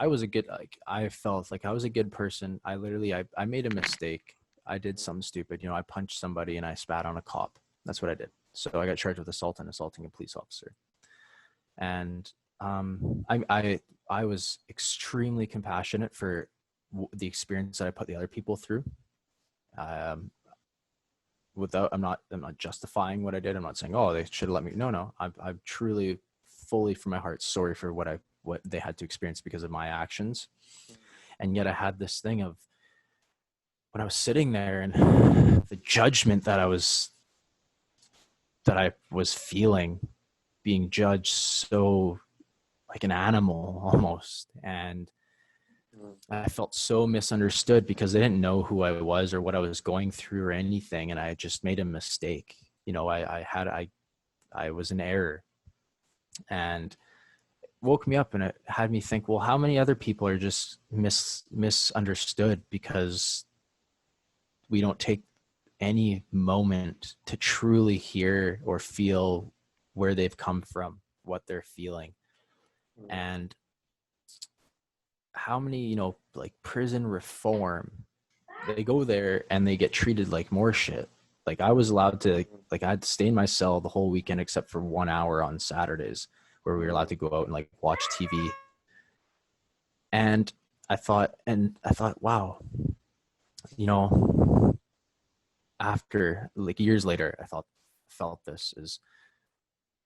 I was a good like I felt like I was a good person. I made a mistake. I did something stupid. I punched somebody and I spat on a cop. That's what I did. So I got charged with assault and assaulting a police officer. And I was extremely compassionate for the experience that I put the other people through. Um, I'm not justifying what I did. I'm not saying, oh, they should have let me. No. I'm truly, fully from my heart sorry for what they had to experience because of my actions. And yet I had this thing of when I was sitting there and the judgment that I was feeling, being judged so like an animal almost. And I felt so misunderstood because they didn't know who I was or what I was going through or anything. And I just made a mistake. I was in error, and woke me up, and it had me think, well, how many other people are just misunderstood because we don't take any moment to truly hear or feel where they've come from, what they're feeling. And how many, like prison reform, they go there and they get treated like more shit. Like I was allowed to, like I had to stay in my cell the whole weekend except for 1 hour on Saturdays where we were allowed to go out and like watch TV. And I thought, wow, you know, after like years later, felt this is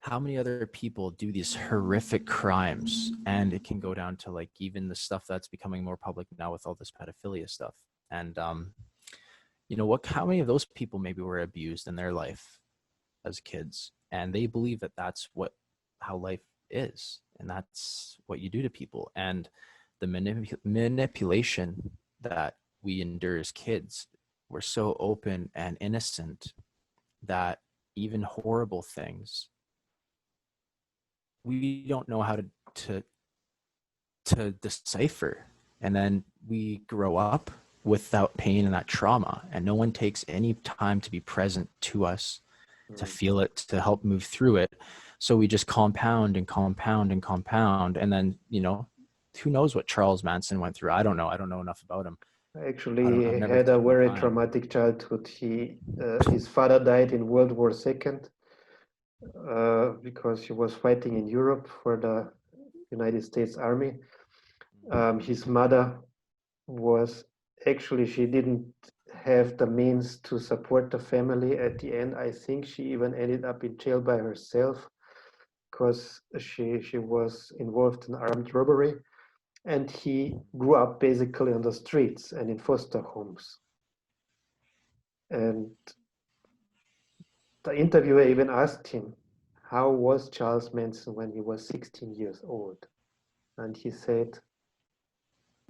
how many other people do these horrific crimes, and it can go down to like even the stuff that's becoming more public now with all this pedophilia stuff. And how many of those people maybe were abused in their life as kids, and they believe that that's how life is, and that's what you do to people. And the manipulation that we endure as kids, we're so open and innocent that even horrible things, we don't know how to decipher. And then we grow up without pain and that trauma, and no one takes any time to be present to us, to feel it, to help move through it. So we just compound and compound and compound. And then, who knows what Charles Manson went through? I don't know enough about him. Actually, I've he never had a taken the very time. traumatic childhood. His father died in World War II because he was fighting in Europe for the United States Army. His mother was actually, she didn't have the means to support the family at the end. I think she even ended up in jail by herself because she was involved in armed robbery, and he grew up basically on the streets and in foster homes. And the interviewer even asked him, how was Charles Manson when he was 16 years old? And he said,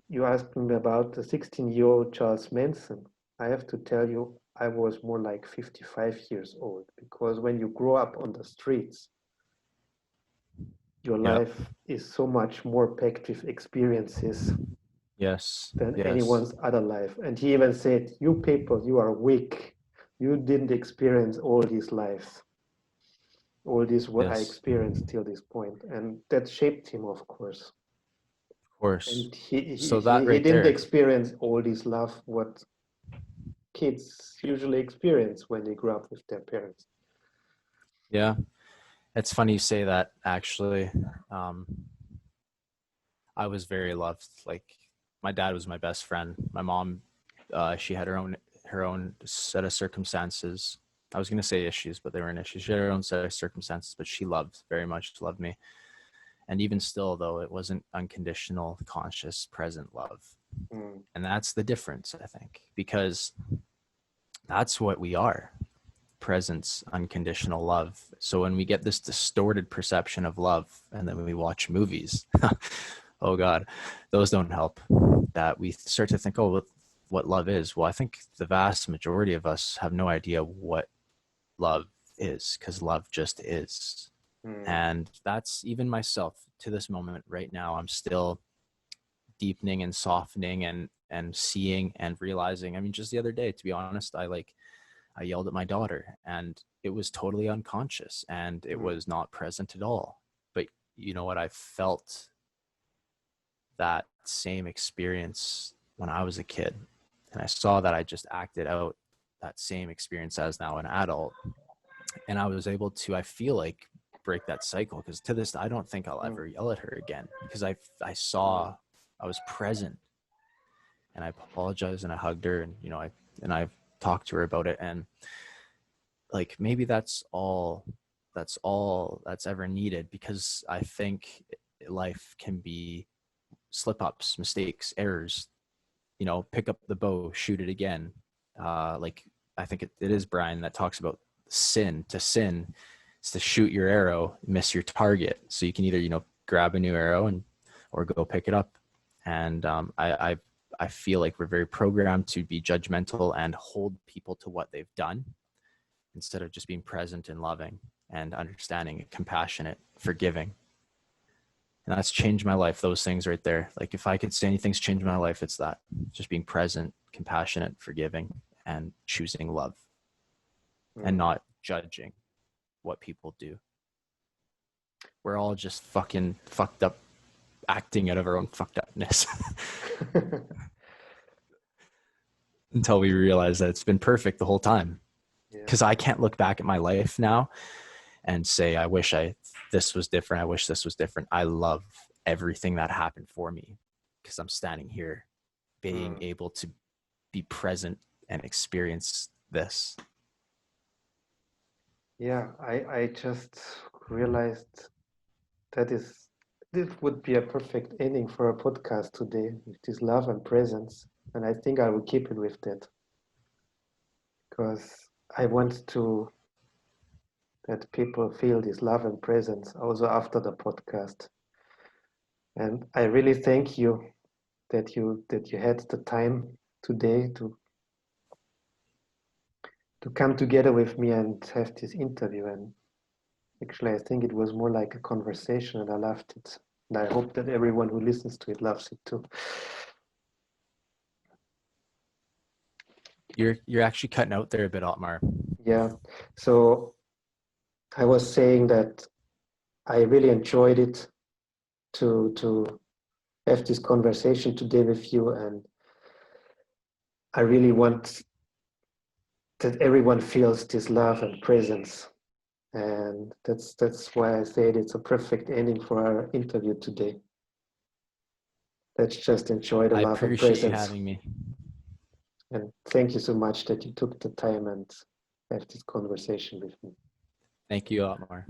you asked me about the 16-year-old Charles Manson. I have to tell you, I was more like 55 years old, because when you grow up on the streets, your Yeah. life is so much more packed with experiences Yes. than Yes. anyone's other life. And he even said, you people, you are weak. You didn't experience all these lives, all this what I Yes. experienced till this point. And that shaped him, of course. Of course. And he, he, So that he right didn't there. experience all this love, what kids usually experience when they grow up with their parents. Yeah. It's funny you say that, actually. Um, I was very loved. Like, my dad was my best friend. My mom, she had her own set of circumstances. I was gonna say issues, but they weren't issues. She had her own set of circumstances, but she very much loved me. And even still, though, it wasn't unconditional, conscious, present love. Mm. And that's the difference, I think, because that's what we are: presence, unconditional love. So when we get this distorted perception of love, and then when we watch movies, oh God, those don't help. That we start to think, oh, what love is. Well, I think the vast majority of us have no idea what love is, because love just is. Mm. And that's even myself to this moment right now. I'm still deepening and softening and seeing and realizing. I mean, just the other day, to be honest, I yelled at my daughter, and it was totally unconscious, and it Mm. was not present at all. But you know what? I felt that same experience when I was a kid, and I saw that I just acted out that same experience as now an adult, and I was able to, I feel like, break that cycle, because to this, I don't think I'll Mm. ever yell at her again, because I Mm. saw, I was present, and I apologized, and I hugged her, and I've talked to her about it. And like, maybe that's all that's ever needed, because I think life can be slip ups, mistakes, errors. Pick up the bow, shoot it again. Like, I think it is Brian that talks about sin. To sin is to shoot your arrow, miss your target. So you can either grab a new arrow or go pick it up. And I feel like we're very programmed to be judgmental and hold people to what they've done, instead of just being present and loving and understanding, compassionate, forgiving. And that's changed my life. Those things right there. Like, if I could say anything's changed my life, it's that: just being present, compassionate, forgiving, and choosing love, and Mm. not judging what people do. We're all just fucking fucked up, acting out of our own fucked upness until we realize that it's been perfect the whole time. Yeah. Because I can't look back at my life now and say, I wish this was different. I wish this was different. I love everything that happened for me, because I'm standing here being Mm. able to be present and experience this. Yeah, I just realized that this would be a perfect ending for a podcast today, with this love and presence. And I think I will keep it with that, because I want to that people feel this love and presence also after the podcast. And I really thank you that you had the time today to come together with me and have this interview. And actually, I think it was more like a conversation, and I loved it. And I hope that everyone who listens to it loves it too. You're actually cutting out there a bit, Otmar. Yeah. So I was saying that I really enjoyed it to have this conversation today with you, and I really want that everyone feels this love and presence. And that's why I said it's a perfect ending for our interview today. Let's just enjoy the I love and appreciate you presence. having me. And thank you so much that you took the time and have this conversation with me. Thank you, Otmar.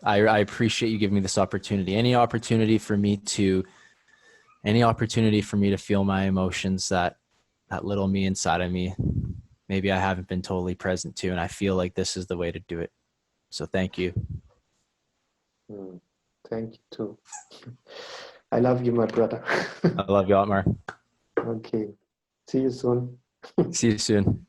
I appreciate you giving me this opportunity. Any opportunity for me to feel my emotions, that little me inside of me, maybe I haven't been totally present to, and I feel like this is the way to do it. So thank you. Thank you too. I love you, my brother. I love you, Otmar. Okay. See you soon. See you soon.